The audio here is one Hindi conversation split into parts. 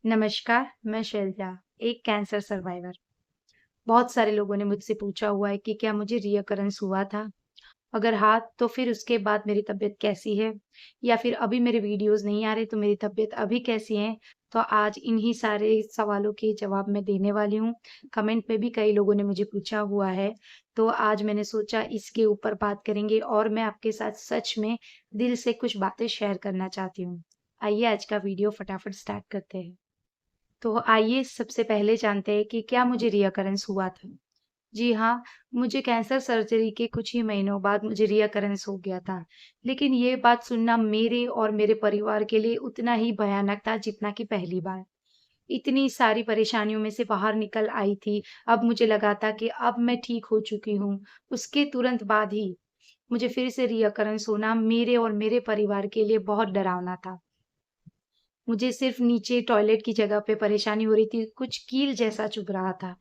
नमस्कार, मैं शैलजा, एक कैंसर सर्वाइवर। बहुत सारे लोगों ने मुझसे पूछा हुआ है कि क्या मुझे रिकरेंस हुआ था? अगर हाँ, तो फिर उसके बाद मेरी तबीयत कैसी है? या फिर अभी मेरे वीडियोज़ नहीं आ रहे तो मेरी तबीयत अभी कैसी है? तो आज इन्हीं सारे सवालों के जवाब मैं देने वाली हूँ। कमेंट में भी कई लोगों ने मुझे पूछा हुआ है, तो आज मैंने सोचा इसके ऊपर बात करेंगे और मैं आपके साथ सच में दिल से कुछ बातें शेयर करना चाहती हूँ। आइए आज का वीडियो फटाफट स्टार्ट करते हैं। तो आइए सबसे पहले जानते हैं कि क्या मुझे रिकरेंस हुआ था। जी हाँ, मुझे कैंसर सर्जरी के कुछ ही महीनों बाद मुझे रिकरेंस हो गया था। लेकिन ये बात सुनना मेरे और मेरे परिवार के लिए उतना ही भयानक था जितना कि पहली बार। इतनी सारी परेशानियों में से बाहर निकल आई थी, अब मुझे लगा था कि अब मैं ठीक हो चुकी हूँ। उसके तुरंत बाद ही मुझे फिर से रिकरेंस होना मेरे और मेरे परिवार के लिए बहुत डरावना था। मुझे सिर्फ नीचे टॉयलेट की जगह पे परेशानी हो रही थी, कुछ कील जैसा चुभ रहा था।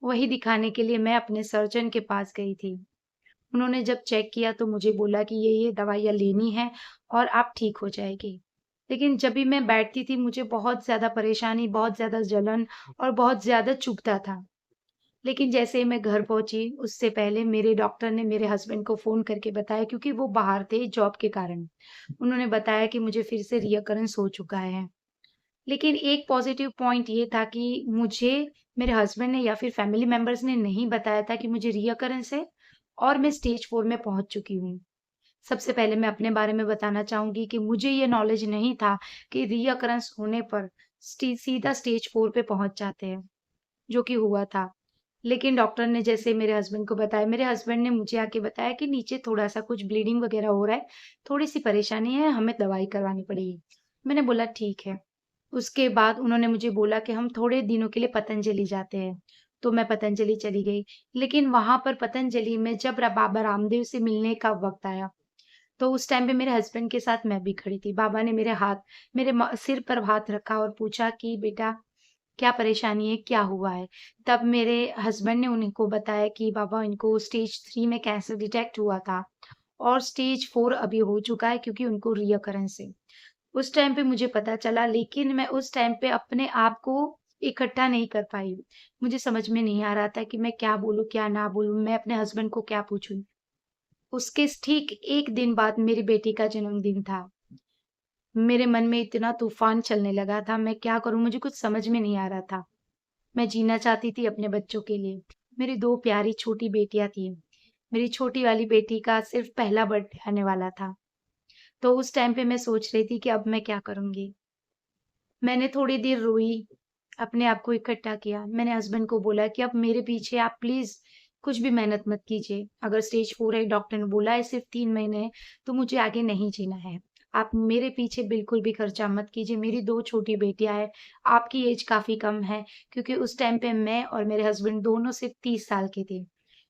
वही दिखाने के लिए मैं अपने सर्जन के पास गई थी। उन्होंने जब चेक किया तो मुझे बोला कि ये दवाइयाँ लेनी हैं और आप ठीक हो जाएगी। लेकिन जब भी मैं बैठती थी मुझे बहुत ज़्यादा परेशानी, बहुत ज़्यादा जलन और बहुत ज़्यादा चुभता था। लेकिन जैसे ही मैं घर पहुँची, उससे पहले मेरे डॉक्टर ने मेरे हस्बैंड को फ़ोन करके बताया क्योंकि वो बाहर थे जॉब के कारण। उन्होंने बताया कि मुझे फिर से रिकरेंस हो चुका है। लेकिन एक पॉज़िटिव पॉइंट ये था कि मुझे मेरे हस्बैंड ने या फिर फैमिली मेंबर्स ने नहीं बताया था कि मुझे रिकरेंस है और मैं स्टेज 4 में पहुँच चुकी हूँ। सबसे पहले मैं अपने बारे में बताना चाहूँगी कि मुझे ये नॉलेज नहीं था कि रिकरेंस होने पर सीधा स्टेज 4 पे पहुँच जाते हैं, जो कि हुआ था। लेकिन डॉक्टर ने जैसे मेरे हस्बैंड को बताया, मेरे हस्बैंड ने मुझे आके बताया कि नीचे थोड़ा-सा कुछ ब्लीडिंग वगैरह हो रहा है, थोड़ी-सी परेशानी है, हमें दवाई करवानी पड़ेगी। मैंने बोला ठीक है। उसके बाद उन्होंने मुझे बोला कि हम थोड़े दिनों के लिए पतंजलि जाते हैं, तो मैं पतंजलि चली गई। लेकिन वहाँ पर पतंजलि में जब बाबा रामदेव से मिलने का वक़्त आया, तो उस टाइम पे मेरे हस्बैंड के साथ मैं भी खड़ी थी। बाबा ने मेरे सिर पर हाथ रखा और पूछा कि बेटा क्या परेशानी है, क्या हुआ है? तब मेरे हस्बैंड ने उनको बताया कि बाबा इनको स्टेज 3 में कैंसर डिटेक्ट हुआ था और स्टेज 4 अभी हो चुका है क्योंकि उनको रिकरेंस है। उस टाइम पे मुझे पता चला लेकिन मैं उस टाइम पे अपने आप को इकट्ठा नहीं कर पाई। मुझे समझ में नहीं आ रहा था कि मैं क्या बोलूँ, क्या ना बोलूँ? मैं अपने हस्बैंड को क्या पूछूँ? उसके ठीक 1 दिन बाद मेरी बेटी का जन्मदिन था। मेरे मन में इतना तूफ़ान चलने लगा था, मैं क्या करूँ मुझे कुछ समझ में नहीं आ रहा था। मैं जीना चाहती थी अपने बच्चों के लिए। मेरी 2 प्यारी छोटी बेटियाँ थीं। मेरी छोटी वाली बेटी का सिर्फ़ पहला बर्थडे आने वाला था। तो उस टाइम पे मैं सोच रही थी कि अब मैं क्या करूँगी? मैंने थोड़ी देर रोई, अपने आप को इकट्ठा किया। मैंने हस्बैंड को बोला कि अब मेरे पीछे आप प्लीज़ कुछ भी मेहनत मत कीजिए। अगर स्टेज 4 है, डॉक्टर ने बोला है सिर्फ़ 3 महीने हैं, तो मुझे आगे नहीं जीना है। आप मेरे पीछे बिल्कुल भी खर्चा मत कीजिए। मेरी 2 छोटी बेटियाँ हैं, आपकी एज काफ़ी कम है क्योंकि उस टाइम पे मैं और मेरे हस्बैंड दोनों सिर्फ़ 30 साल के थे।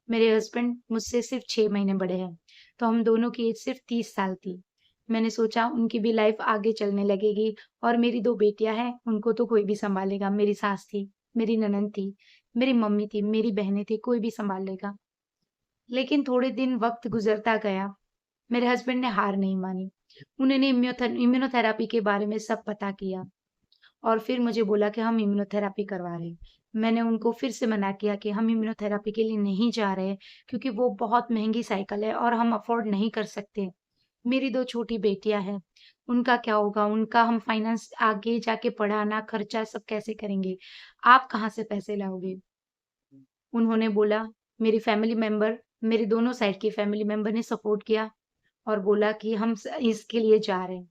मेरे हस्बैंड मुझसे सिर्फ़ 6 महीने बड़े हैं, तो हम दोनों की एज सिर्फ़ 30 साल थी। मैंने सोचा उनकी भी लाइफ़ आगे चलने लगेगी और मेरी 2 बेटियाँ हैं, उनको तो कोई भी सँभालेगा। मेरी सास थी, मेरी ननंद थी, मेरी मम्मी थी, मेरी बहनें थी, कोई भी सँभाल लेगा। लेकिन थोड़े दिन वक़्त गुज़रता गया, मेरे हस्बैंड ने हार नहीं मानी। उन्होंने इम्यूनोथेरेपी के बारे में सब पता किया और फिर मुझे बोला कि हम इम्यूनोथेरेपी करवा रहे हैं। मैंने उनको फिर से मना किया कि हम इम्यूनोथेरेपी के लिए नहीं जा रहे, क्योंकि वो बहुत महँगी साइकिल है और हम अफ़ोर्ड नहीं कर सकते। मेरी 2 छोटी बेटियाँ हैं, उनका क्या होगा? उनका हम फाइनेंस आगे जाके पढ़ाना, खर्चा सब कैसे करेंगे? आप कहाँ से पैसे लाओगे? उन्होंने बोला मेरी फैमिली मेंबर मेरे दोनों साइड के फैमिली मेंबर ने सपोर्ट किया और बोला कि हम इसके लिए जा रहे हैं।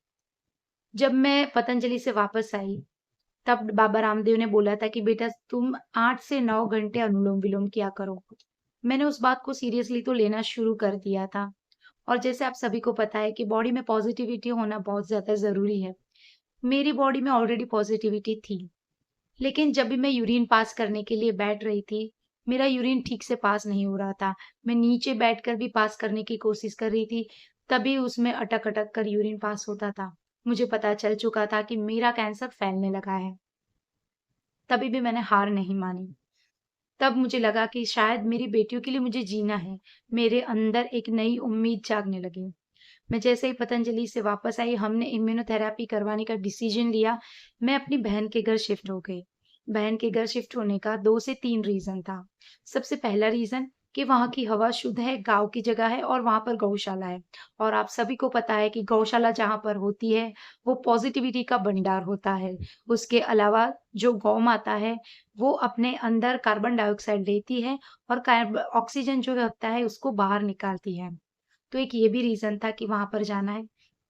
जब मैं पतंजलि से वापस आई, तब बाबा रामदेव ने बोला था कि बेटा तुम 8 से 9 घंटे अनुलोम-विलोम किया करो। मैंने उस बात को सीरियसली तो लेना शुरू कर दिया था और जैसे आप सभी को पता है कि बॉडी में पॉजिटिविटी होना बहुत ज़्यादा ज़रूरी है। मेरी बॉडी में ऑलरेडी पॉजिटिविटी थी, लेकिन जब भी मैं यूरिन पास करने के लिए बैठ रही थी, मेरा यूरिन ठीक से पास नहीं हो रहा था। मैं नीचे बैठकर भी पास करने की कोशिश कर रही थी, तभी उसमें अटक-अटक कर यूरिन पास होता था। मुझे पता चल चुका था कि मेरा कैंसर फैलने लगा है। तभी भी मैंने हार नहीं मानी। तब मुझे लगा कि शायद मेरी बेटियों के लिए मुझे जीना है। मेरे अंदर एक नई उम्मीद जागने लगी। मैं जैसे ही पतंजलि से वापस आई, हमने इम्यूनोथेरेपी करवाने का डिसीजन लिया, मैं अपनी बहन के घर शिफ्ट हो गई। बहन के घर शिफ्ट होने का 2 से 3 रीज़न था। सबसे पहला रीज़न कि वहाँ की हवा शुद्ध है, गाँव की जगह है और वहाँ पर गौशाला है। और आप सभी को पता है कि गौशाला जहाँ पर होती है, वो पॉज़िटिविटी का भंडार होता है। उसके अलावा जो गौ माता है, वो अपने अंदर कार्बन डाइऑक्साइड लेती है और ऑक्सीजन जो होता है, उसको बाहर निकालती है। तो एक ये भी रीज़न था कि वहाँ पर जाना है।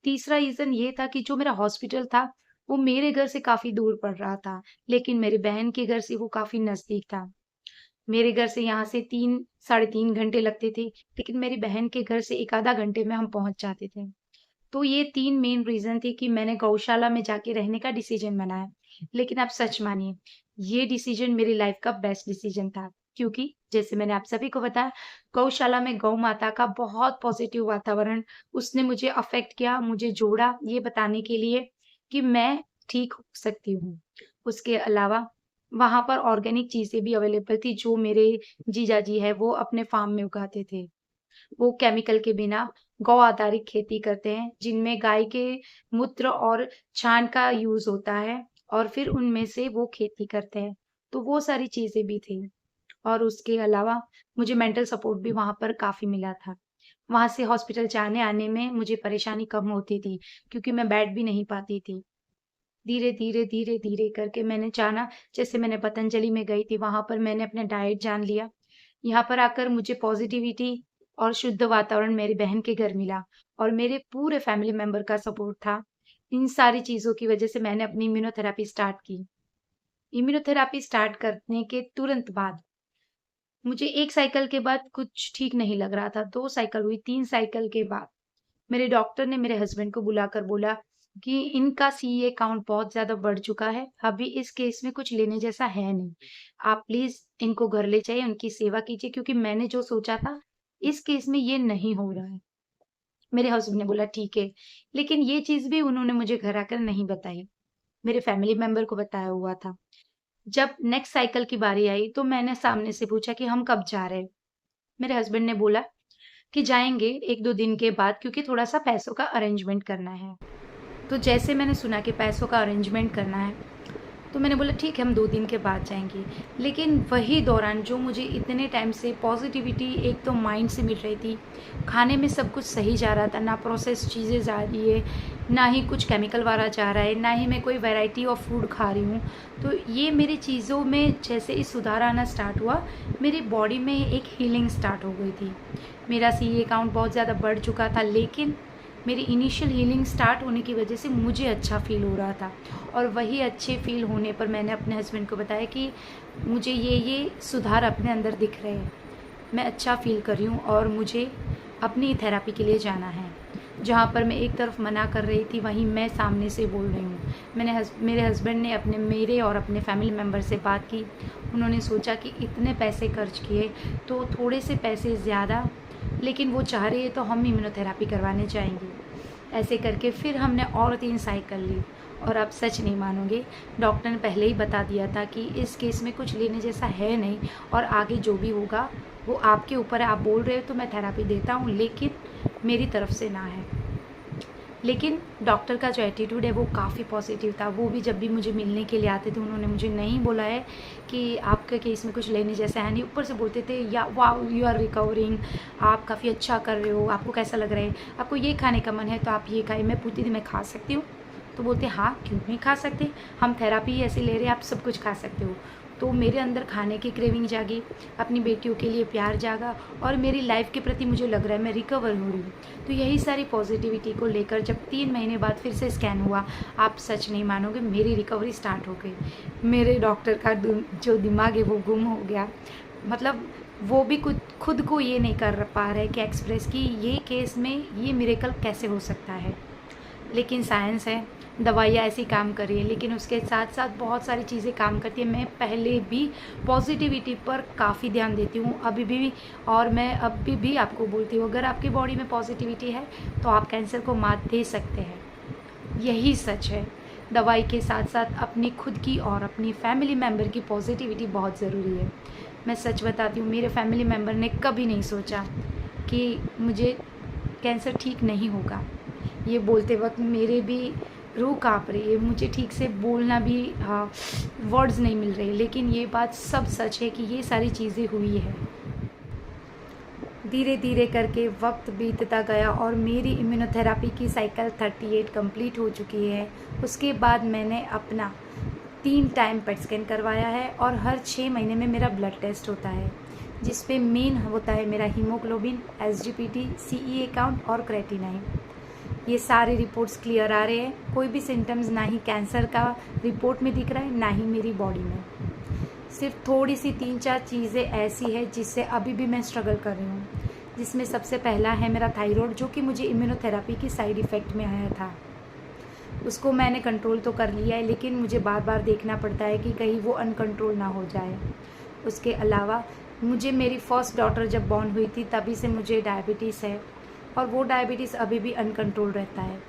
तीसरा रीज़न ये था कि जो मेरा हॉस्पिटल था, वो मेरे घर से काफ़ी दूर पड़ रहा था, लेकिन मेरी बहन के घर से वो काफ़ी नज़दीक था। मेरे घर से यहाँ से 3 साढ़े 3 घंटे लगते थे, लेकिन मेरी बहन के घर से 1 आधा घंटे में हम पहुँच जाते थे। तो ये 3 मेन रीज़न थे कि मैंने गौशाला में जाके रहने का डिसीज़न बनाया। लेकिन आप सच मानिए, ये डिसीज़न मेरी लाइफ़ का बेस्ट डिसीज़न था, क्योंकि जैसे मैंने आप सभी को बताया, गौशाला में गौ माता का बहुत पॉज़िटिव वातावरण उसने मुझे अफ़ेक्ट किया, मुझे जोड़ा ये बताने के लिए कि मैं ठीक हो सकती हूँ। उसके अलावा वहाँ पर ऑर्गेनिक चीज़ें भी अवेलेबल थी, जो मेरे जीजाजी हैं, वो अपने फ़ार्म में उगाते थे। वो केमिकल के बिना गौ आधारित खेती करते हैं, जिनमें गाय के मूत्र और छान का यूज़ होता है और फिर उनमें से वो खेती करते हैं। तो वो सारी चीज़ें भी थी और उसके अलावा मुझे मेंटल सपोर्ट भी वहाँ पर काफ़ी मिला था। वहाँ से हॉस्पिटल जाने-आने में मुझे परेशानी कम होती थी, क्योंकि मैं बैठ भी नहीं पाती थी। धीरे-धीरे, धीरे-धीरे करके मैंने जाना, जैसे मैंने पतंजलि में गई थी, वहाँ पर मैंने अपना डाइट जान लिया। यहाँ पर आकर मुझे पॉज़िटिविटी और शुद्ध वातावरण मेरी बहन के घर मिला और मेरे पूरे फैमिली मेंबर का सपोर्ट था। इन सारी चीज़ों की वज़ह से मैंने अपनी इम्यूनोथेरेपी स्टार्ट की। इम्यूनोथेरेपी स्टार्ट करने के तुरंत बाद मुझे 1 साइकिल के बाद कुछ ठीक नहीं लग रहा था, 2 साइकिल हुई, 3 साइकिल के बाद मेरे डॉक्टर ने मेरे हस्बैंड को बुलाकर बोला कि इनका सीए काउंट बहुत ज़्यादा बढ़ चुका है, अभी इस केस में कुछ लेने जैसा है नहीं। आप प्लीज़ इनको घर ले जाइए, उनकी सेवा कीजिए, क्योंकि मैंने जो सोचा था, इस केस में ये नहीं हो रहा है। मेरे हस्बैंड ने बोला ठीक है, लेकिन ये चीज़ भी उन्होंने मुझे घर आकर नहीं बताई, मेरे फैमिली मेंबर को बताया हुआ था। जब नेक्स्ट साइकिल की बारी आई, तो मैंने सामने से पूछा कि हम कब जा रहे हैं? मेरे हस्बैंड ने बोला कि जाएँगे 1-2 दिन के बाद, क्योंकि थोड़ा-सा पैसों का अरेंजमेंट करना है। तो जैसे मैंने सुना कि पैसों का अरेंजमेंट करना है, तो मैंने बोला ठीक है, हम 2 दिन के बाद जाएँगे। लेकिन वही दौरान जो मुझे इतने टाइम से पॉज़िटिविटी एक तो माइंड से मिल रही थी, खाने में सब कुछ सही जा रहा था, ना प्रोसेस्ड चीज़ें जा रही है, ना ही कुछ केमिकल वाला जा रहा है, ना ही मैं कोई वैरायटी ऑफ फूड खा रही हूँ। तो ये मेरी चीज़ों में जैसे ही सुधार आना स्टार्ट हुआ, मेरी बॉडी में एक हीलिंग स्टार्ट हो गई थी। मेरा सीए काउंट बहुत ज़्यादा बढ़ चुका था, लेकिन मेरी इनिशियल हीलिंग स्टार्ट होने की वजह से मुझे अच्छा फ़ील हो रहा था और वही अच्छे फ़ील होने पर मैंने अपने हस्बैंड को बताया कि मुझे ये सुधार अपने अंदर दिख रहे हैं। मैं अच्छा फ़ील कर रही हूँ और मुझे अपनी थेरेपी के लिए जाना है। जहाँ पर मैं एक तरफ मना कर रही थी, वहीं मैं सामने से बोल रही हूँ। मेरे हस्बैंड ने मेरे और अपने फैमिली मेम्बर से बात की। उन्होंने सोचा कि इतने पैसे खर्च किए, तो थोड़े से पैसे ज़्यादा, लेकिन वो चाह रही है तो हम इम्यूनोथेरेपी करवाने जाएँगे। ऐसे करके फिर हमने और 3 साइकिल ली और आप सच नहीं मानोगे, डॉक्टर ने पहले ही बता दिया था कि इस केस में कुछ लेने जैसा है नहीं और आगे जो भी होगा वो आपके ऊपर है। आप बोल रहे हो तो मैं थेरेपी देता हूँ, लेकिन मेरी तरफ से ना है। लेकिन डॉक्टर का जो एटीट्यूड है वो काफ़ी पॉजिटिव था। वो भी जब भी मुझे मिलने के लिए आते थे, उन्होंने मुझे नहीं बोला है कि आपके केस में कुछ लेने जैसा है नहीं। ऊपर से बोलते थे या वाओ यू आर रिकवरिंग, आप काफ़ी अच्छा कर रहे हो, आपको कैसा लग रहा है, आपको ये खाने का मन है तो आप ये खाइए। मैं पूछती थी मैं खा सकती हूँ? तो बोलते हाँ क्यों नहीं खा सकते, हम थेरेपी ही ऐसे ले रहे हैं, आप सब कुछ खा सकते हो। तो मेरे अंदर खाने की क्रेविंग जागी, अपनी बेटियों के लिए प्यार जागा और मेरी लाइफ के प्रति मुझे लग रहा है मैं रिकवर हो रही हूँ। तो यही सारी पॉजिटिविटी को लेकर जब 3 महीने बाद फिर से स्कैन हुआ, आप सच नहीं मानोगे, मेरी रिकवरी स्टार्ट हो गई। मेरे डॉक्टर का जो दिमाग है वो गुम हो गया। मतलब वो भी खुद को ये नहीं कर पा रहे कि एक्सप्रेस कि ये केस में ये मिरेकल कैसे हो सकता है। लेकिन साइंस है, दवाइयाँ ऐसी काम कर रही है, लेकिन उसके साथ साथ बहुत सारी चीज़ें काम करती है। मैं पहले भी पॉजिटिविटी पर काफ़ी ध्यान देती हूँ अभी भी, और मैं अभी भी आपको बोलती हूँ अगर आपकी बॉडी में पॉजिटिविटी है तो आप कैंसर को मात दे सकते हैं। यही सच है। दवाई के साथ साथ अपनी खुद की और अपनी फैमिली मेम्बर की पॉजिटिविटी बहुत ज़रूरी है। मैं सच बताती हूँ, मेरे फैमिली मेम्बर ने कभी नहीं सोचा कि मुझे कैंसर ठीक नहीं होगा। ये बोलते वक़्त मेरे भी रूह काँप रही है, मुझे ठीक से बोलना भी वर्ड्स नहीं मिल रहे, लेकिन ये बात सब सच है कि ये सारी चीज़ें हुई है। धीरे धीरे करके वक्त बीतता गया और मेरी इम्यूनोथेरापी की साइकिल 38 कंप्लीट हो चुकी है। उसके बाद मैंने अपना 3 टाइम पेट स्कैन करवाया है और हर 6 महीने में मेरा ब्लड टेस्ट होता है, जिस पे मेन होता है मेरा हीमोग्लोबिन, एसजीपीटी, सीईए काउंट और क्रेटिनाइन। ये सारे रिपोर्ट्स क्लियर आ रहे हैं, कोई भी सिम्टम्स ना ही कैंसर का रिपोर्ट में दिख रहा है ना ही मेरी बॉडी में। सिर्फ थोड़ी सी 3-4 चीज़ें ऐसी है जिससे अभी भी मैं स्ट्रगल कर रही हूँ, जिसमें सबसे पहला है मेरा थायराइड, जो कि मुझे इम्यूनोथेरापी की साइड इफ़ेक्ट में आया था। उसको मैंने कंट्रोल तो कर लिया है, लेकिन मुझे बार बार देखना पड़ता है कि कहीं वो अनकंट्रोल ना हो जाए। उसके अलावा मुझे मेरी फर्स्ट डॉटर जब बॉर्न हुई थी तभी से मुझे डायबिटीज़ है और वो डायबिटीज़ अभी भी अनकंट्रोल रहता है।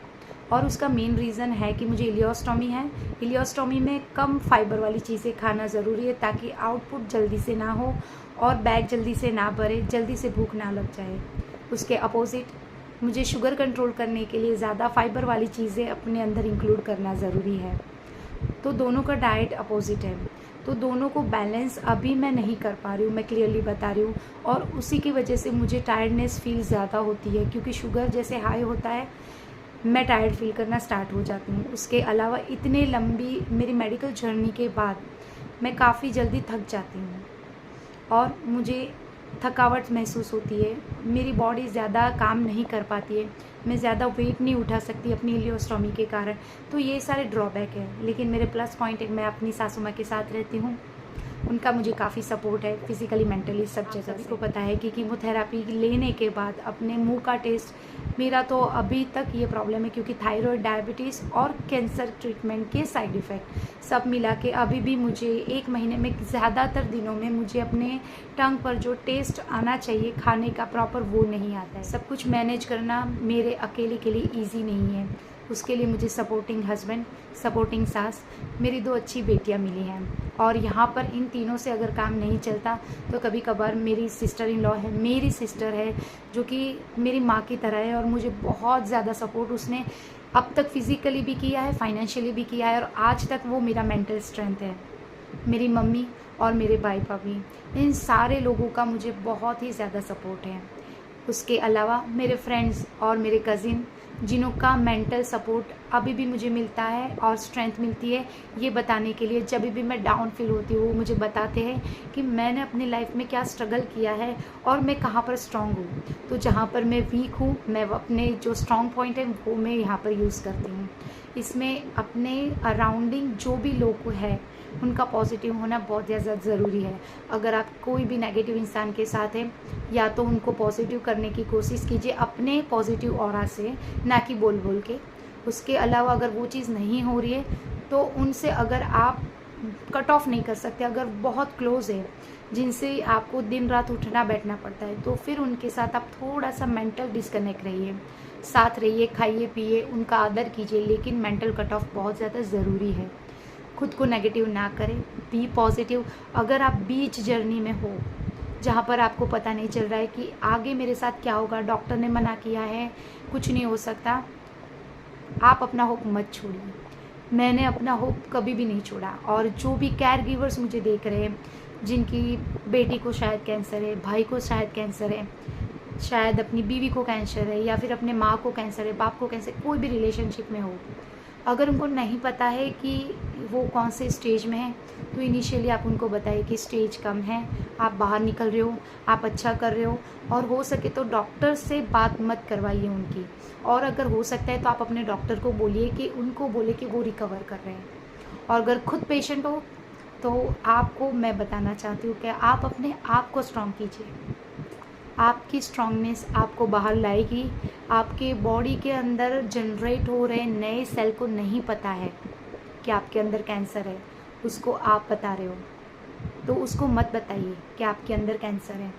और उसका मेन रीज़न है कि मुझे इलियोस्टोमी है। इलियोस्टोमी में कम फाइबर वाली चीज़ें खाना ज़रूरी है ताकि आउटपुट जल्दी से ना हो और बैग जल्दी से ना भरे, जल्दी से भूख ना लग जाए। उसके अपोज़िट मुझे शुगर कंट्रोल करने के लिए ज़्यादा फाइबर वाली चीज़ें अपने अंदर इंक्लूड करना ज़रूरी है। तो दोनों का डाइट अपोज़िट है, तो दोनों को बैलेंस अभी मैं नहीं कर पा रही हूँ, मैं क्लियरली बता रही हूँ। और उसी की वजह से मुझे टायर्डनेस फ़ील ज़्यादा होती है, क्योंकि शुगर जैसे हाई होता है मैं टायर्ड फील करना स्टार्ट हो जाती हूँ। उसके अलावा इतने लंबी मेरी मेडिकल जर्नी के बाद मैं काफ़ी जल्दी थक जाती हूँ और मुझे थकावट महसूस होती है, मेरी बॉडी ज़्यादा काम नहीं कर पाती है, मैं ज़्यादा वेट नहीं उठा सकती अपनी इलियोस्टोमी के कारण। तो ये सारे ड्रॉबैक है, लेकिन मेरे प्लस पॉइंट है, मैं अपनी सासू माँ के साथ रहती हूँ, उनका मुझे काफ़ी सपोर्ट है, फिज़िकली मेंटली सब जगह। सभी को पता है कि कीमोथेरेपी लेने के बाद अपने मुंह का टेस्ट, मेरा तो अभी तक ये प्रॉब्लम है, क्योंकि थायराइड, डायबिटीज़ और कैंसर ट्रीटमेंट के साइड इफ़ेक्ट सब मिला के अभी भी मुझे 1 महीने में ज़्यादातर दिनों में मुझे अपने टंग पर जो टेस्ट आना चाहिए खाने का प्रॉपर, वो नहीं आता है। सब कुछ मैनेज करना मेरे अकेले के लिए ईजी नहीं है, उसके लिए मुझे सपोर्टिंग हस्बैंड, सपोर्टिंग सास, मेरी 2 अच्छी बेटियां मिली हैं। और यहाँ पर इन तीनों से अगर काम नहीं चलता तो कभी कभार मेरी सिस्टर इन लॉ है, मेरी सिस्टर है जो कि मेरी माँ की तरह है और मुझे बहुत ज़्यादा सपोर्ट उसने अब तक फिज़िकली भी किया है, फाइनेंशियली भी किया है और आज तक वो मेरा मेंटल स्ट्रेंथ है। मेरी मम्मी और मेरे भाई भाभी, इन सारे लोगों का मुझे बहुत ही ज़्यादा सपोर्ट है। उसके अलावा मेरे फ्रेंड्स और मेरे कज़िन, जिन्हों का मेंटल सपोर्ट अभी भी मुझे मिलता है और स्ट्रेंथ मिलती है ये बताने के लिए, जब भी मैं डाउन फील होती हूँ वो मुझे बताते हैं कि मैंने अपनी लाइफ में क्या स्ट्रगल किया है और मैं कहाँ पर स्ट्रांग हूँ। तो जहाँ पर मैं वीक हूँ, मैं अपने जो स्ट्रांग पॉइंट है वो मैं यहाँ पर यूज़ करती हूँ। इसमें अपने अराउंडिंग जो भी लोग हैं उनका पॉजिटिव होना बहुत ज़्यादा ज़रूरी है। अगर आप कोई भी नेगेटिव इंसान के साथ हैं, या तो उनको पॉजिटिव करने की कोशिश कीजिए अपने पॉजिटिव ऑरा से, ना कि बोल बोल के। उसके अलावा अगर वो चीज़ नहीं हो रही है तो उनसे अगर आप कट ऑफ नहीं कर सकते, अगर बहुत क्लोज है जिनसे आपको दिन रात उठना बैठना पड़ता है, तो फिर उनके साथ आप थोड़ा सा मेंटल डिस्कनेक्ट रहिए, साथ रहिए, खाइए पिए, उनका आदर कीजिए, लेकिन मेंटल कट ऑफ बहुत ज़्यादा ज़रूरी है। खुद को नेगेटिव ना करें, बी पॉजिटिव। अगर आप बीच जर्नी में हो जहाँ पर आपको पता नहीं चल रहा है कि आगे मेरे साथ क्या होगा, डॉक्टर ने मना किया है, कुछ नहीं हो सकता, आप अपना होप मत छोड़िए। मैंने अपना होप कभी भी नहीं छोड़ा। और जो भी केयर गिवर्स मुझे देख रहे हैं, जिनकी बेटी को शायद कैंसर है, भाई को शायद कैंसर है, शायद अपनी बीवी को कैंसर है, या फिर अपने माँ को कैंसर है, बाप को कैंसर, कोई भी रिलेशनशिप में हो, अगर उनको नहीं पता है कि वो कौन से स्टेज में है, तो इनिशियली आप उनको बताइए कि स्टेज कम है, आप बाहर निकल रहे हो, आप अच्छा कर रहे हो, और हो सके तो डॉक्टर से बात मत करवाइए उनकी। और अगर हो सकता है तो आप अपने डॉक्टर को बोलिए कि उनको बोले कि वो रिकवर कर रहे हैं। और अगर खुद पेशेंट हो तो आपको मैं बताना चाहती हूँ कि आप अपने आप को स्ट्रॉन्ग कीजिए। आपकी स्ट्रांगनेस आपको बाहर लाएगी। आपके बॉडी के अंदर जनरेट हो रहे नए सेल को नहीं पता है कि आपके अंदर कैंसर है, उसको आप बता रहे हो, तो उसको मत बताइए कि आपके अंदर कैंसर है।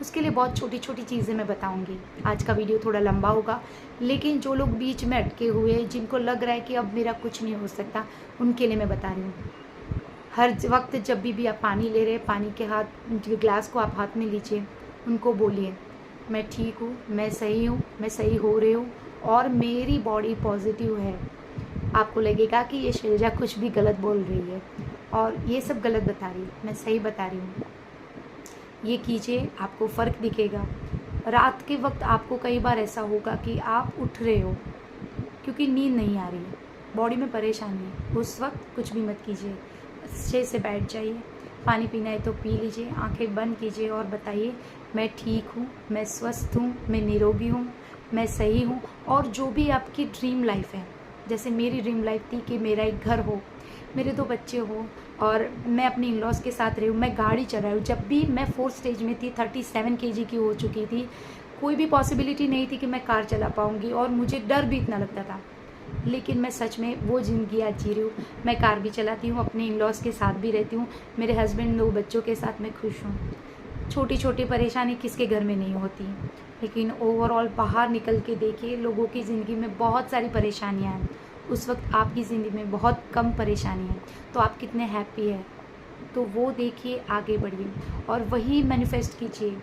उसके लिए बहुत छोटी छोटी चीज़ें मैं बताऊंगी। आज का वीडियो थोड़ा लंबा होगा, लेकिन जो लोग बीच में अटके हुए, जिनको लग रहा है कि अब मेरा कुछ नहीं हो सकता, उनके लिए मैं बता रही हूँ। हर वक्त जब भी आप पानी ले रहे हैं, पानी के ग्लास को आप हाथ में लीजिए, उनको बोलिए मैं ठीक हूँ, मैं सही हूँ, मैं सही हो रही हूँ और मेरी बॉडी पॉजिटिव है। आपको लगेगा कि ये शैलजा कुछ भी गलत बोल रही है और ये सब गलत बता रही है, मैं सही बता रही हूँ। ये कीजिए, आपको फ़र्क दिखेगा। रात के वक्त आपको कई बार ऐसा होगा कि आप उठ रहे हो क्योंकि नींद नहीं आ रही है, बॉडी में परेशानी है, उस वक्त कुछ भी मत कीजिए, अच्छे से बैठ जाइए, पानी पीना है तो पी लीजिए, आंखें बंद कीजिए और बताइए मैं ठीक हूँ, मैं स्वस्थ हूँ, मैं निरोगी हूँ, मैं सही हूँ। और जो भी आपकी ड्रीम लाइफ है, जैसे मेरी ड्रीम लाइफ थी कि मेरा एक घर हो, मेरे 2 बच्चे हो और मैं अपने इन लॉज़ के साथ रही हूँ, मैं गाड़ी चला हूँ। जब भी मैं 4th स्टेज में थी, 37 केजी की हो चुकी थी, कोई भी पॉसिबिलिटी नहीं थी कि मैं कार चला पाऊँगी और मुझे डर भी इतना लगता था। लेकिन मैं सच में वो ज़िंदगी आज जी रही हूँ। मैं कार भी चलाती हूँ, अपने इन लॉज़ के साथ भी रहती हूँ, मेरे हस्बैंड 2 बच्चों के साथ मैं खुश हूँ। छोटी छोटी परेशानी किसके घर में नहीं होती, लेकिन ओवरऑल बाहर निकल के देखिए, लोगों की ज़िंदगी में बहुत सारी परेशानियाँ हैं। उस वक्त आपकी ज़िंदगी में बहुत कम परेशानी है, तो आप कितने हैप्पी हैं, तो वो देखिए, आगे बढ़िए और वही मैनिफेस्ट कीजिए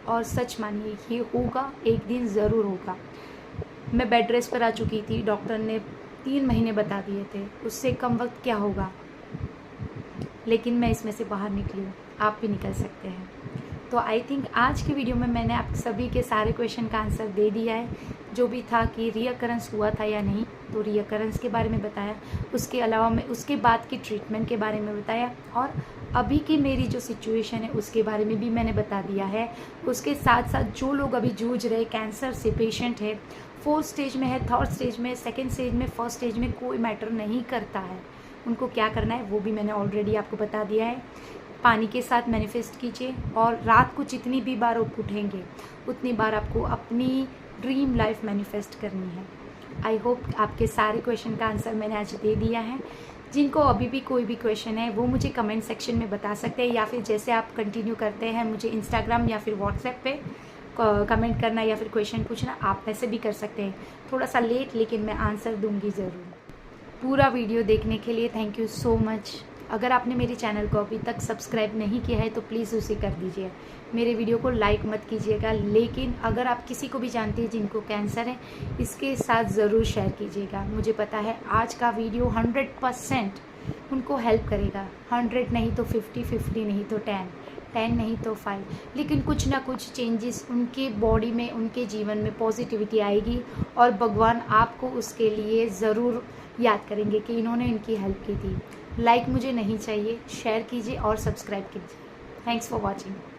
और सच मानिए ये होगा, एक दिन ज़रूर होगा। मैं बेड रेस्ट पर आ चुकी थी, डॉक्टर ने 3 महीने बता दिए थे, उससे कम वक्त क्या होगा, लेकिन मैं इसमें से बाहर निकली हूँ, आप भी निकल सकते हैं। तो आई थिंक आज की वीडियो में मैंने आप सभी के सारे क्वेश्चन का आंसर दे दिया है, जो भी था कि रीअकरेंस हुआ था या नहीं, तो रीअकरेंस के बारे में बताया, उसके अलावा मैं उसके बाद की ट्रीटमेंट के बारे में बताया और अभी की मेरी जो सिचुएशन है उसके बारे में भी मैंने बता दिया है। उसके साथ साथ जो लोग अभी जूझ रहे कैंसर से, पेशेंट है, 4th स्टेज में है, 3rd स्टेज में, 2nd स्टेज में, 1st स्टेज में, कोई मैटर नहीं करता है, उनको क्या करना है वो भी मैंने ऑलरेडी आपको बता दिया है। पानी के साथ मैनिफेस्ट कीजिए और रात को जितनी भी बार आप उठेंगे उतनी बार आपको अपनी ड्रीम लाइफ मैनिफेस्ट करनी है। आई होप आपके सारे क्वेश्चन का आंसर मैंने आज दे दिया है। जिनको अभी भी कोई भी क्वेश्चन है वो मुझे कमेंट सेक्शन में बता सकते हैं, या फिर जैसे आप कंटिन्यू करते हैं मुझे इंस्टाग्राम या फिर व्हाट्सएप पे कमेंट करना या फिर क्वेश्चन पूछना, आप वैसे भी कर सकते हैं, थोड़ा सा लेट, लेकिन मैं आंसर दूंगी ज़रूर। पूरा वीडियो देखने के लिए थैंक यू सो मच। अगर आपने मेरे चैनल को अभी तक सब्सक्राइब नहीं किया है तो प्लीज़ उसे कर दीजिए। मेरे वीडियो को लाइक मत कीजिएगा, लेकिन अगर आप किसी को भी जानते हैं जिनको कैंसर है, इसके साथ ज़रूर शेयर कीजिएगा। मुझे पता है आज का वीडियो 100% उनको हेल्प करेगा, 100 नहीं तो 50, 50 नहीं तो 10 नहीं तो 5, लेकिन कुछ ना कुछ चेंजेस उनके बॉडी में, उनके जीवन में पॉजिटिविटी आएगी और भगवान आपको उसके लिए ज़रूर याद करेंगे कि इन्होंने इनकी हेल्प की थी। लाइक मुझे नहीं चाहिए, शेयर कीजिए और सब्सक्राइब कीजिए। Thanks for watching.